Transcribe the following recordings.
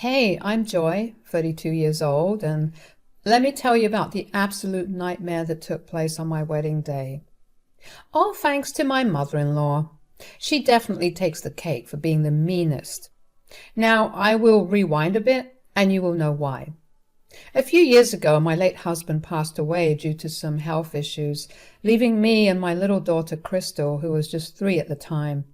Hey, I'm Joy, 32 years old, and let me tell you about the absolute nightmare that took place on my wedding day. All thanks to my mother-in-law. She definitely takes the cake for being the meanest. Now, I will rewind a bit, and you will know why. A few years ago, my late husband passed away due to some health issues, leaving me and my little daughter Crystal, who was just 3 at the time.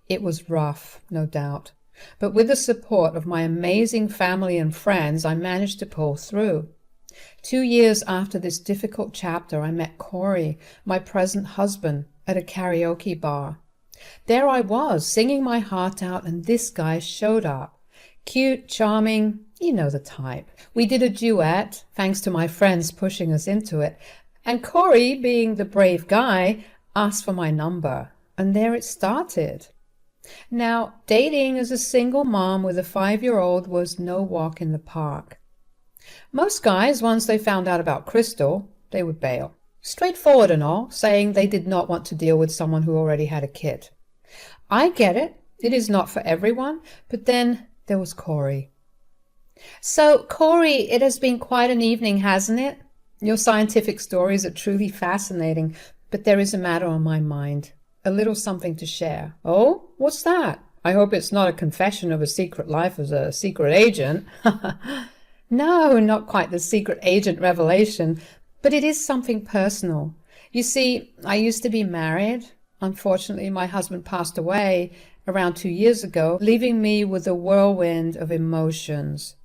It was rough, no doubt. But with the support of my amazing family and friends, I managed to pull through. 2 years after this difficult chapter, I met Corey, my present husband, at a karaoke bar. There I was, singing my heart out, and this guy showed up. Cute, charming, you know the type. We did a duet, thanks to my friends pushing us into it, and Corey, being the brave guy, asked for my number, and there it started. Now, dating as a single mom with a 5-year-old was no walk in the park. Most guys, once they found out about Crystal, they would bail. Straightforward and all, saying they did not want to deal with someone who already had a kid. I get it. It is not for everyone. But then there was Corey. So, Corey, it has been quite an evening, hasn't it? Your scientific stories are truly fascinating, but there is a matter on my mind. A little something to share. Oh, what's that? I hope it's not a confession of a secret life as a secret agent. No, not quite the secret agent revelation, but it is something personal. You see, I used to be married. Unfortunately, my husband passed away around 2 years ago, leaving me with a whirlwind of emotions.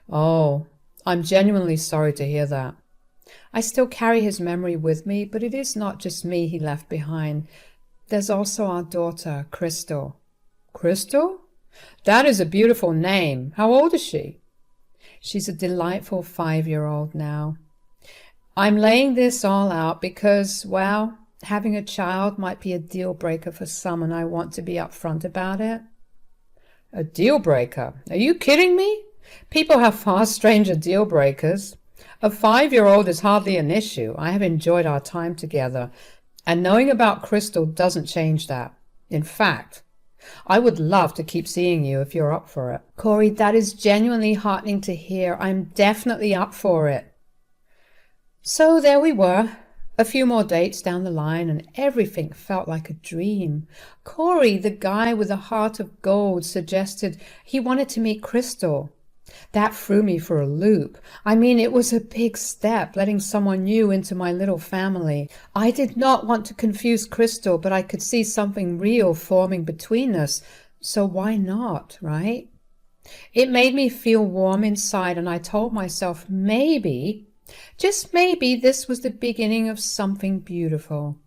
Oh, I'm genuinely sorry to hear that. I still carry his memory with me, but it is not just me he left behind. There's also our daughter, Crystal. Crystal? That is a beautiful name. How old is she? She's a delightful 5-year-old now. I'm laying this all out because, well, having a child might be a deal breaker for some, and I want to be upfront about it. A deal breaker? Are you kidding me? People have far stranger deal breakers. A 5-year-old is hardly an issue. I have enjoyed our time together. And knowing about Crystal doesn't change that. In fact, I would love to keep seeing you if you're up for it. Corey, that is genuinely heartening to hear. I'm definitely up for it. So there we were, a few more dates down the line, and everything felt like a dream. Corey, the guy with a heart of gold, suggested he wanted to meet Crystal. That threw me for a loop. I mean, it was a big step, letting someone new into my little family. I did not want to confuse Crystal, but I could see something real forming between us, so why not, right? It made me feel warm inside, and I told myself maybe, just maybe, this was the beginning of something beautiful.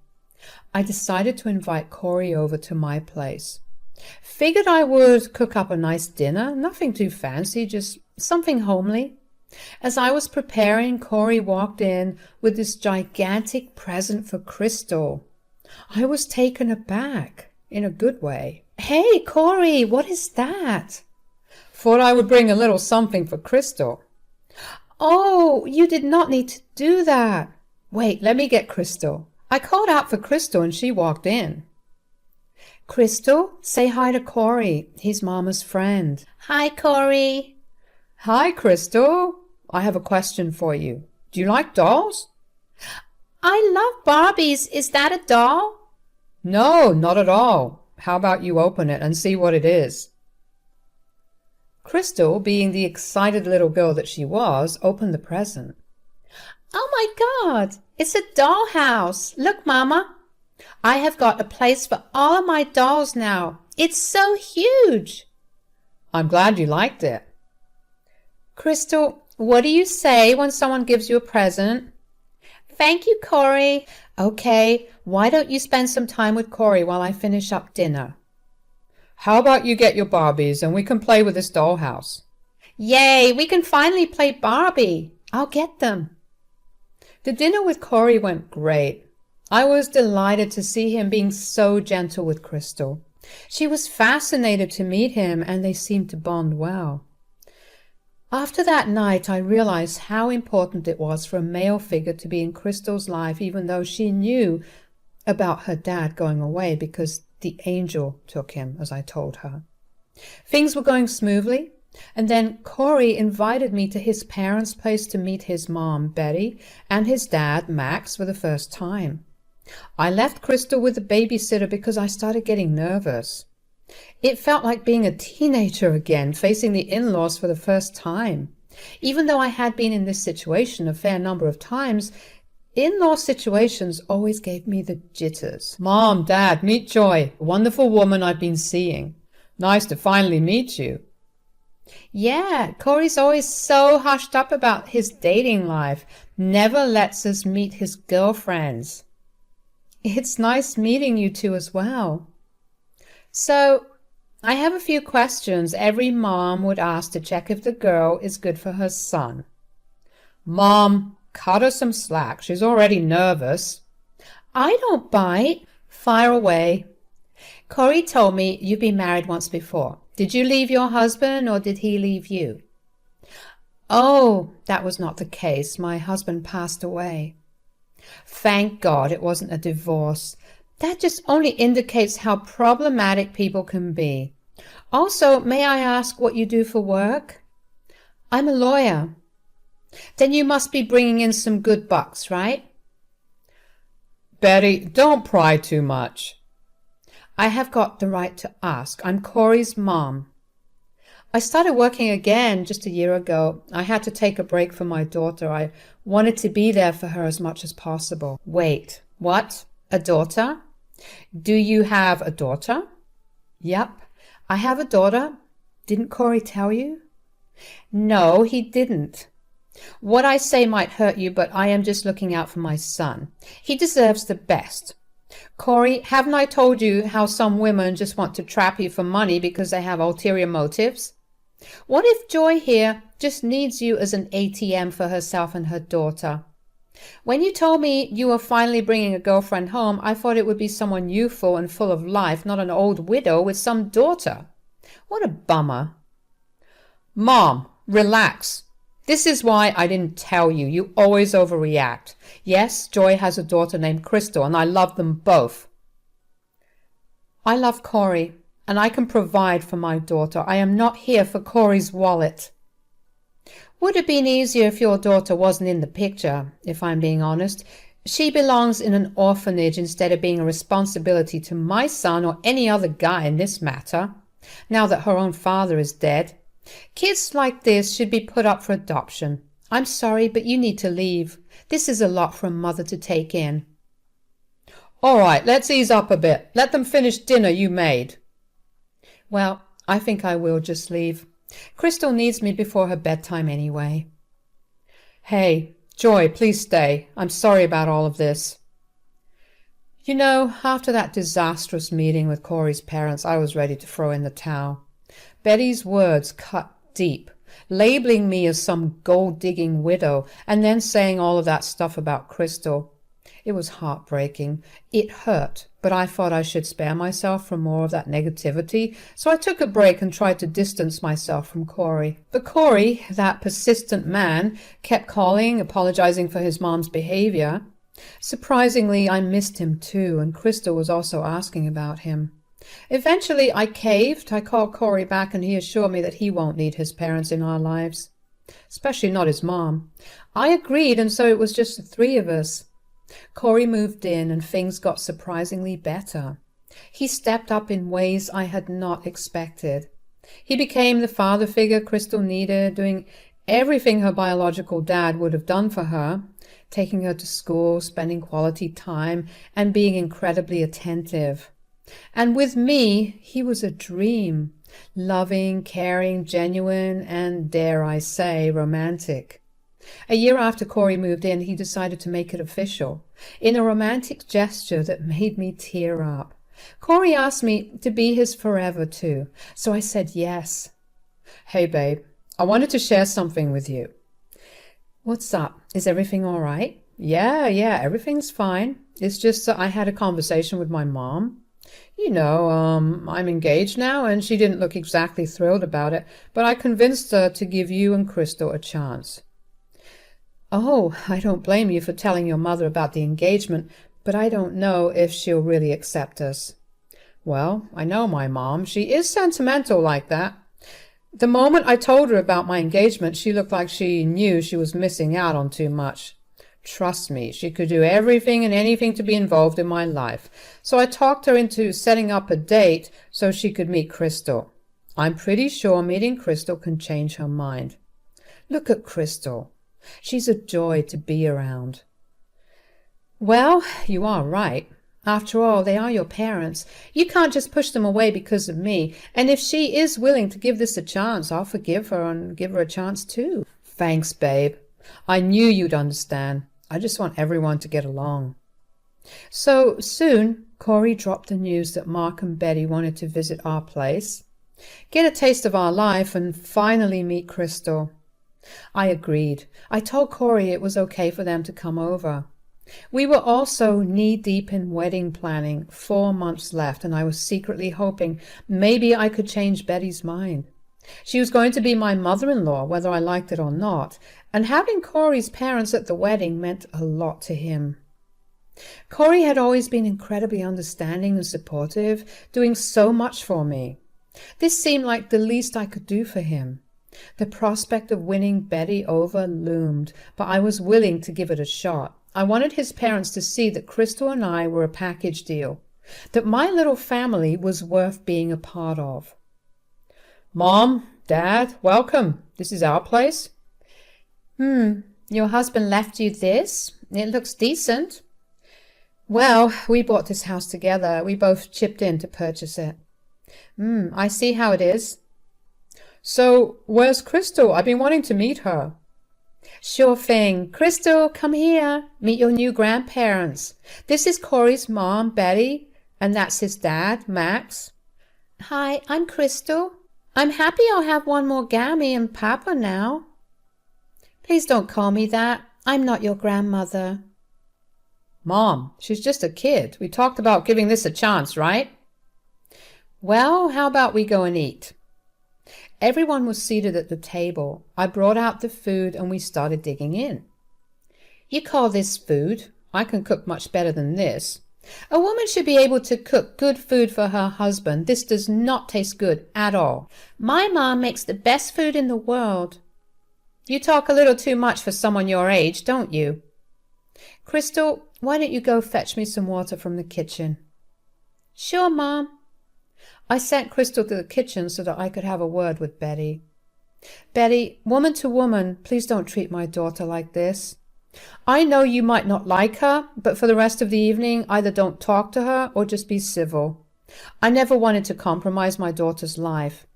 I decided to invite Corey over to my place. Figured I would cook up a nice dinner, nothing too fancy, just something homely. As I was preparing, Corey walked in with this gigantic present for Crystal. I was taken aback, in a good way. Hey, Corey, what is that? Thought I would bring a little something for Crystal. Oh, you did not need to do that. Wait, let me get Crystal. I called out for Crystal and she walked in. Crystal, say hi to Corey. He's Mama's friend. Hi, Corey. Hi, Crystal. I have a question for you. Do you like dolls? I love Barbies. Is that a doll? No, not at all. How about you open it and see what it is? Crystal, being the excited little girl that she was, opened the present. Oh my God, it's a dollhouse. Look, Mama. I have got a place for all of my dolls now. It's so huge. I'm glad you liked it. Crystal, what do you say when someone gives you a present? Thank you, Corey. Okay, why don't you spend some time with Corey while I finish up dinner? How about you get your Barbies and we can play with this dollhouse? Yay, we can finally play Barbie. I'll get them. The dinner with Corey went great. I was delighted to see him being so gentle with Crystal. She was fascinated to meet him, and they seemed to bond well. After that night, I realized how important it was for a male figure to be in Crystal's life, even though she knew about her dad going away because the angel took him, as I told her. Things were going smoothly, And then Corey invited me to his parents' place to meet his mom, Betty, and his dad, Max, for the first time. I left Crystal with the babysitter because I started getting nervous. It felt like being a teenager again, facing the in-laws for the first time. Even though I had been in this situation a fair number of times, in-law situations always gave me the jitters. "Mom, Dad, meet Joy, a wonderful woman I've been seeing. Nice to finally meet you." Yeah, Corey's always so hushed up about his dating life, never lets us meet his girlfriends. It's nice meeting you two as well. So, I have a few questions every mom would ask to check if the girl is good for her son. Mom, cut her some slack. She's already nervous. I don't bite. Fire away. Corey told me you've been married once before. Did you leave your husband or did he leave you? Oh, that was not the case. My husband passed away. Thank God it wasn't a divorce. That just only indicates how problematic people can be. Also, may I ask what you do for work? I'm a lawyer. Then you must be bringing in some good bucks, right? Betty, don't pry too much. I have got the right to ask. I'm Corey's mom. I started working again just a year ago. I had to take a break for my daughter. I wanted to be there for her as much as possible. Wait, what? A daughter? Do you have a daughter? Yep, I have a daughter. Didn't Corey tell you? No, he didn't. What I say might hurt you, but I am just looking out for my son. He deserves the best. Corey, haven't I told you how some women just want to trap you for money because they have ulterior motives? What if Joy here just needs you as an ATM for herself and her daughter? When you told me you were finally bringing a girlfriend home, I thought it would be someone youthful and full of life, not an old widow with some daughter. What a bummer. Mom, relax. This is why I didn't tell you. You always overreact. Yes, Joy has a daughter named Crystal, and I love them both. I love Corey, and I can provide for my daughter. I am not here for Corey's wallet. Would have been easier if your daughter wasn't in the picture, if I'm being honest. She belongs in an orphanage instead of being a responsibility to my son or any other guy in this matter, now that her own father is dead. Kids like this should be put up for adoption. I'm sorry, but you need to leave. This is a lot for a mother to take in. All right, let's ease up a bit. Let them finish dinner you made. Well, I think I will just leave. Crystal needs me before her bedtime anyway. Hey, Joy, please stay. I'm sorry about all of this. You know, after that disastrous meeting with Corey's parents, I was ready to throw in the towel. Betty's words cut deep, labeling me as some gold-digging widow, and then saying all of that stuff about Crystal. It was heartbreaking. It hurt, but I thought I should spare myself from more of that negativity, so I took a break and tried to distance myself from Corey. But Corey, that persistent man, kept calling, apologizing for his mom's behavior. Surprisingly, I missed him too, and Crystal was also asking about him. Eventually, I caved. I called Corey back, and he assured me that he won't need his parents in our lives, especially not his mom. I agreed, and so it was just the three of us. Corey moved in, and things got surprisingly better. He stepped up in ways I had not expected. He became the father figure Crystal needed, doing everything her biological dad would have done for her, taking her to school, spending quality time, and being incredibly attentive. And with me, he was a dream, loving, caring, genuine, and, dare I say, romantic. A year after Corey moved in, he decided to make it official, in a romantic gesture that made me tear up. Corey asked me to be his forever too, so I said yes. Hey, babe, I wanted to share something with you. What's up? Is everything all right? Yeah, everything's fine. It's just that I had a conversation with my mom. You know, I'm engaged now, and she didn't look exactly thrilled about it, but I convinced her to give you and Crystal a chance. Oh, I don't blame you for telling your mother about the engagement, but I don't know if she'll really accept us. Well, I know my mom. She is sentimental like that. The moment I told her about my engagement, she looked like she knew she was missing out on too much. Trust me, she could do everything and anything to be involved in my life. So I talked her into setting up a date so she could meet Crystal. I'm pretty sure meeting Crystal can change her mind. Look at Crystal. She's a joy to be around. Well, you are right. After all, they are your parents. You can't just push them away because of me. And if she is willing to give this a chance, I'll forgive her and give her a chance too. Thanks, babe. I knew you'd understand. I just want everyone to get along. So soon, Corey dropped the news that Mark and Betty wanted to visit our place, get a taste of our life, and finally meet Crystal. I agreed. I told Corey it was okay for them to come over. We were also knee-deep in wedding planning, 4 months left, and I was secretly hoping maybe I could change Betty's mind. She was going to be my mother-in-law, whether I liked it or not, and having Corey's parents at the wedding meant a lot to him. Corey had always been incredibly understanding and supportive, doing so much for me. This seemed like the least I could do for him. The prospect of winning Betty over loomed, but I was willing to give it a shot. I wanted his parents to see that Crystal and I were a package deal, that my little family was worth being a part of. Mom, Dad, welcome. This is our place. Your husband left you this? It looks decent. Well, we bought this house together. We both chipped in to purchase it. I see how it is. So, where's Crystal? I've been wanting to meet her. Sure thing. Crystal, come here. Meet your new grandparents. This is Corey's mom, Betty, and that's his dad, Max. Hi, I'm Crystal. I'm happy I'll have one more Gammy and Papa now. Please don't call me that. I'm not your grandmother. Mom, she's just a kid. We talked about giving this a chance, right? Well, how about we go and eat? Everyone was seated at the table. I brought out the food and we started digging in. You call this food? I can cook much better than this. A woman should be able to cook good food for her husband. This does not taste good at all. My mom makes the best food in the world. You talk a little too much for someone your age, don't you? Crystal, why don't you go fetch me some water from the kitchen? Sure, Mom. I sent Crystal to the kitchen so that I could have a word with Betty. Betty, woman to woman, please don't treat my daughter like this. I know you might not like her, but for the rest of the evening, either don't talk to her or just be civil. I never wanted to compromise my daughter's life.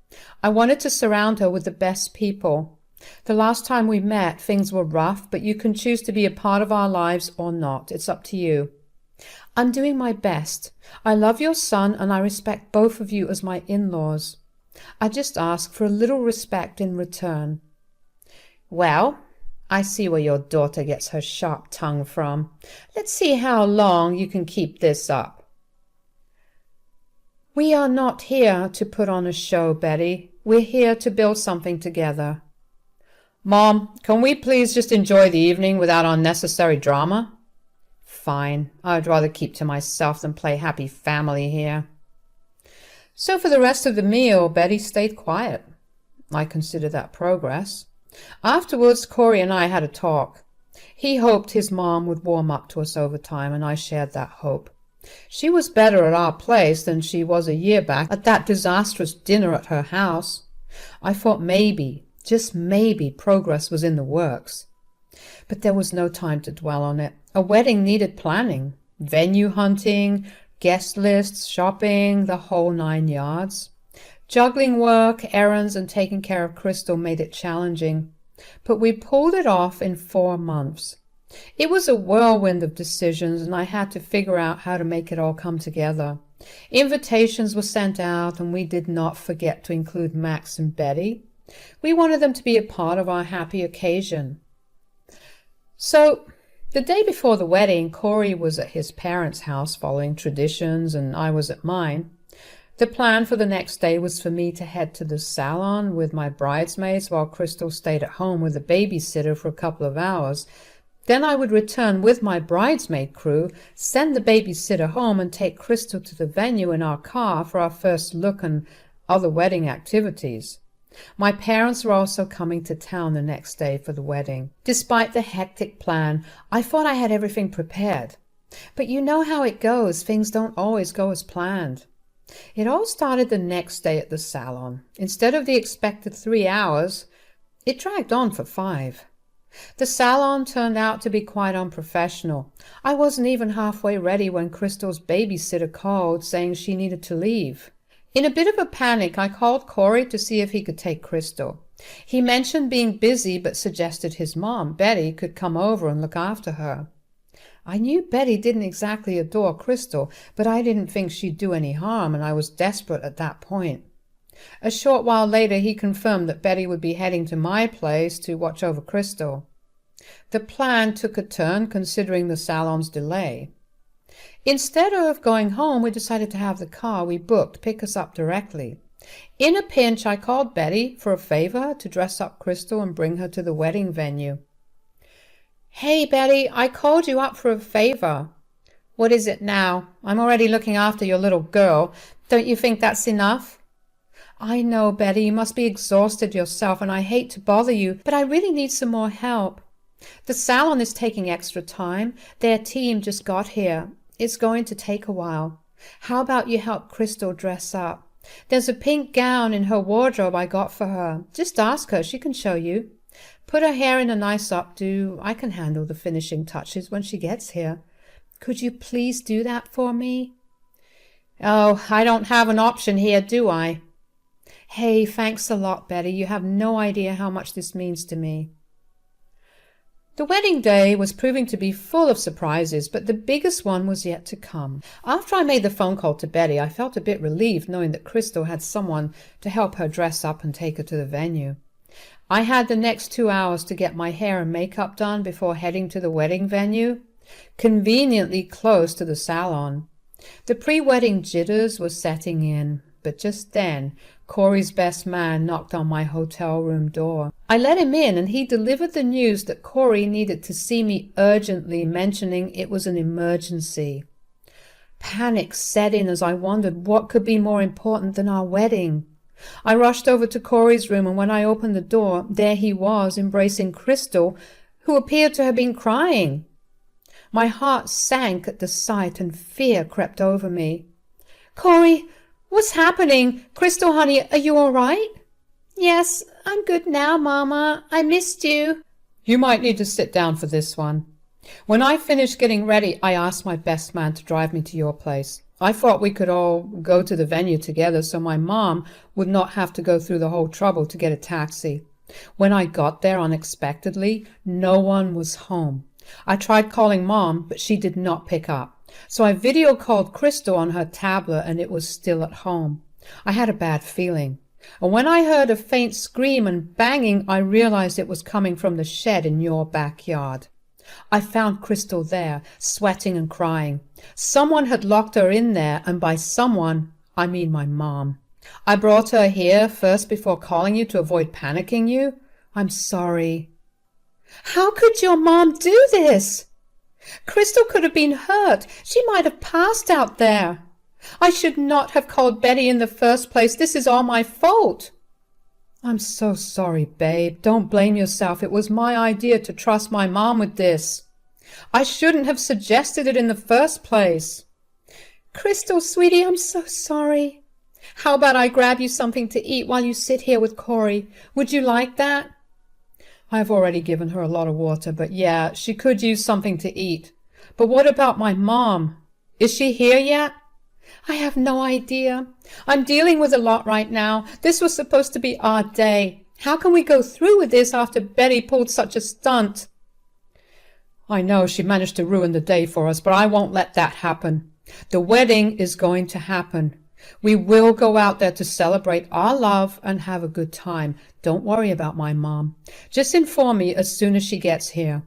I wanted to surround her with the best people. The last time we met, things were rough, but you can choose to be a part of our lives or not. It's up to you. I'm doing my best. I love your son and I respect both of you as my in-laws. I just ask for a little respect in return. Well, I see where your daughter gets her sharp tongue from. Let's see how long you can keep this up. We are not here to put on a show, Betty. We're here to build something together. Mom, can we please just enjoy the evening without unnecessary drama? Fine. I'd rather keep to myself than play happy family here. So for the rest of the meal, Betty stayed quiet. I consider that progress. Afterwards, Corey and I had a talk. He hoped his mom would warm up to us over time, and I shared that hope. She was better at our place than she was a year back at that disastrous dinner at her house. I thought maybe, just maybe, progress was in the works. But there was no time to dwell on it. A wedding needed planning, venue hunting, guest lists, shopping, the whole 9 yards. Juggling work, errands, and taking care of Crystal made it challenging, but we pulled it off in 4 months. It was a whirlwind of decisions, and I had to figure out how to make it all come together. Invitations were sent out, and we did not forget to include Max and Betty. We wanted them to be a part of our happy occasion. So, the day before the wedding, Corey was at his parents' house following traditions, and I was at mine. The plan for the next day was for me to head to the salon with my bridesmaids while Crystal stayed at home with a babysitter for a couple of hours. Then I would return with my bridesmaid crew, send the babysitter home, and take Crystal to the venue in our car for our first look and other wedding activities. My parents were also coming to town the next day for the wedding. Despite the hectic plan, I thought I had everything prepared. But you know how it goes. Things don't always go as planned. It all started the next day at the salon. Instead of the expected 3 hours, it dragged on for 5. The salon turned out to be quite unprofessional. I wasn't even halfway ready when Crystal's babysitter called saying she needed to leave. In a bit of a panic, I called Corey to see if he could take Crystal. He mentioned being busy but suggested his mom, Betty, could come over and look after her. I knew Betty didn't exactly adore Crystal, but I didn't think she'd do any harm, and I was desperate at that point. A short while later, he confirmed that Betty would be heading to my place to watch over Crystal. The plan took a turn considering the salon's delay. Instead of going home, we decided to have the car we booked pick us up directly. In a pinch, I called Betty for a favor to dress up Crystal and bring her to the wedding venue. "Hey, Betty, I called you up for a favor." "What is it now? I'm already looking after your little girl. Don't you think that's enough?" "I know, Betty, you must be exhausted yourself, and I hate to bother you, but I really need some more help. The salon is taking extra time. Their team just got here. It's going to take a while. How about you help Crystal dress up? There's a pink gown in her wardrobe I got for her. Just ask her, she can show you. Put her hair in a nice updo. I can handle the finishing touches when she gets here. Could you please do that for me?" "Oh, I don't have an option here, do I?" "Hey, thanks a lot, Betty. You have no idea how much this means to me." The wedding day was proving to be full of surprises, but the biggest one was yet to come. After I made the phone call to Betty, I felt a bit relieved knowing that Crystal had someone to help her dress up and take her to the venue. I had the next 2 hours to get my hair and makeup done before heading to the wedding venue, conveniently close to the salon. The pre-wedding jitters were setting in, but just then Corey's best man knocked on my hotel room door. I let him in, and he delivered the news that Corey needed to see me urgently, mentioning it was an emergency. Panic set in as I wondered what could be more important than our wedding. I rushed over to Corey's room, and when I opened the door, there he was, embracing Crystal, who appeared to have been crying. My heart sank at the sight, and fear crept over me. "Corey, what's happening? Crystal, honey, are you all right?" "Yes, I'm good now, Mama. I missed you." "You might need to sit down for this one." When I finished getting ready, I asked my best man to drive me to your place. I thought we could all go to the venue together so my mom would not have to go through the whole trouble to get a taxi. When I got there unexpectedly, no one was home. I tried calling Mom, but she did not pick up. So I video called Crystal on her tablet, and it was still at home. I had a bad feeling. And when I heard a faint scream and banging, I realized it was coming from the shed in your backyard. I found Crystal there, sweating and crying. Someone had locked her in there, and by someone, I mean my mom. I brought her here first before calling you to avoid panicking you. I'm sorry. How could your mom do this? Crystal could have been hurt. She might have passed out there. I should not have called Betty in the first place. This is all my fault. I'm so sorry, babe. Don't blame yourself. It was my idea to trust my mom with this. I shouldn't have suggested it in the first place. Crystal, sweetie, I'm so sorry. How about I grab you something to eat while you sit here with Corey? Would you like that? I've already given her a lot of water, but yeah, she could use something to eat. But what about my mom? Is she here yet? I have no idea. I'm dealing with a lot right now. This was supposed to be our day. How can we go through with this after Betty pulled such a stunt? I know she managed to ruin the day for us, but I won't let that happen. The wedding is going to happen. We will go out there to celebrate our love and have a good time. Don't worry about my mom. Just inform me as soon as she gets here.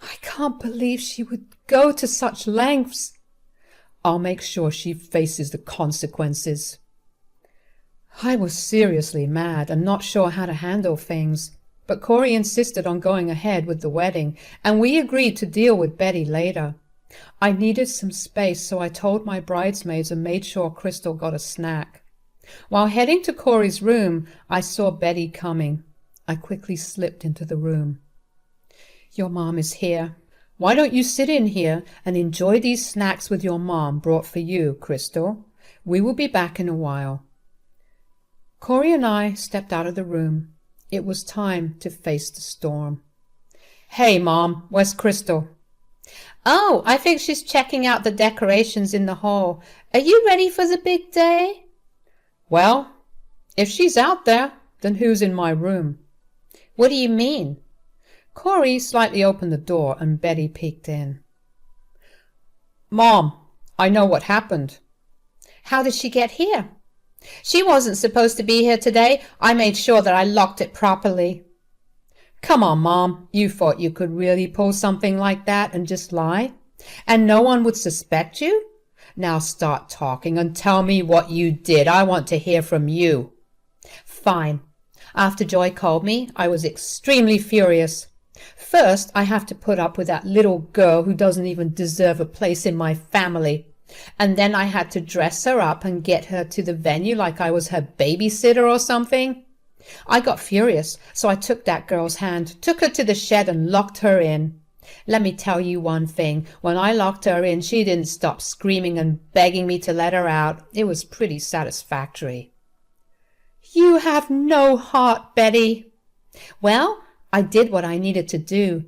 I can't believe she would go to such lengths. I'll make sure she faces the consequences. I was seriously mad and not sure how to handle things, but Corey insisted on going ahead with the wedding, and we agreed to deal with Betty later. I needed some space, so I told my bridesmaids and made sure Crystal got a snack. While heading to Corey's room, I saw Betty coming. I quickly slipped into the room. "Your mom is here. Why don't you sit in here and enjoy these snacks with your mom brought for you, Crystal? We will be back in a while." Corey and I stepped out of the room. It was time to face the storm. "Hey, Mom, where's Crystal?" "Oh, I think she's checking out the decorations in the hall. Are you ready for the big day?" "Well, if she's out there, then who's in my room?" "What do you mean?" Corey slightly opened the door and Betty peeked in. "Mom, I know what happened." "How did she get here?" "She wasn't supposed to be here today. I made sure that I locked it properly." "Come on, Mom. You thought you could really pull something like that and just lie? And no one would suspect you? Now start talking and tell me what you did. I want to hear from you." "Fine. After Joy called me, I was extremely furious. First, I have to put up with that little girl who doesn't even deserve a place in my family. And then I had to dress her up and get her to the venue like I was her babysitter or something. I got furious, so I took that girl's hand, took her to the shed and locked her in. Let me tell you one thing. When I locked her in, she didn't stop screaming and begging me to let her out. It was pretty satisfactory." "You have no heart, Betty." "Well, I did what I needed to do.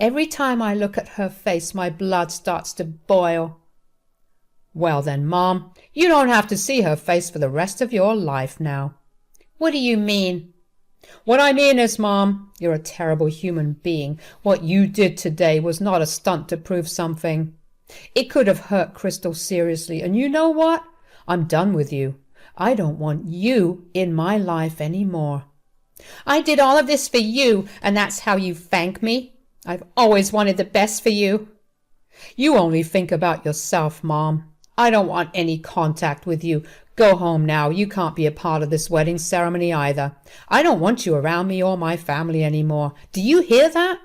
Every time I look at her face, my blood starts to boil." "Well then, Mom, you don't have to see her face for the rest of your life now." "What do you mean?" "What I mean is, Mom, you're a terrible human being. What you did today was not a stunt to prove something. It could have hurt Crystal seriously, and you know what? I'm done with you. I don't want you in my life any more." "I did all of this for you, and that's how you thank me? I've always wanted the best for you." "You only think about yourself, Mom. I don't want any contact with you. Go home now. You can't be a part of this wedding ceremony either. I don't want you around me or my family anymore. Do you hear that?"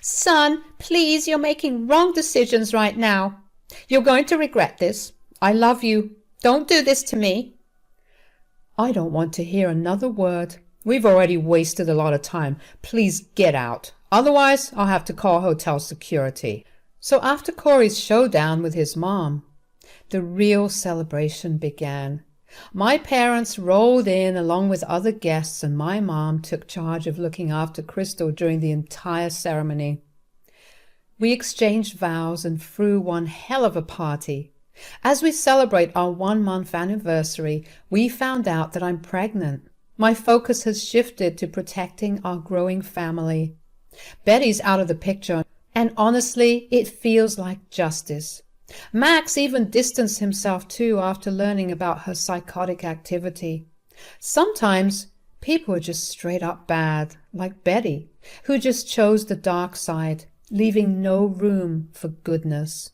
"Son, please, you're making wrong decisions right now. You're going to regret this. I love you. Don't do this to me." "I don't want to hear another word. We've already wasted a lot of time. Please get out. Otherwise, I'll have to call hotel security." So after Corey's showdown with his mom, the real celebration began. My parents rolled in along with other guests, and my mom took charge of looking after Crystal during the entire ceremony. We exchanged vows and threw one hell of a party. As we celebrate our 1-month anniversary, we found out that I'm pregnant. My focus has shifted to protecting our growing family. Betty's out of the picture, and honestly, it feels like justice. Max even distanced himself too after learning about her psychotic activity. Sometimes people are just straight up bad, like Betty, who just chose the dark side, leaving no room for goodness.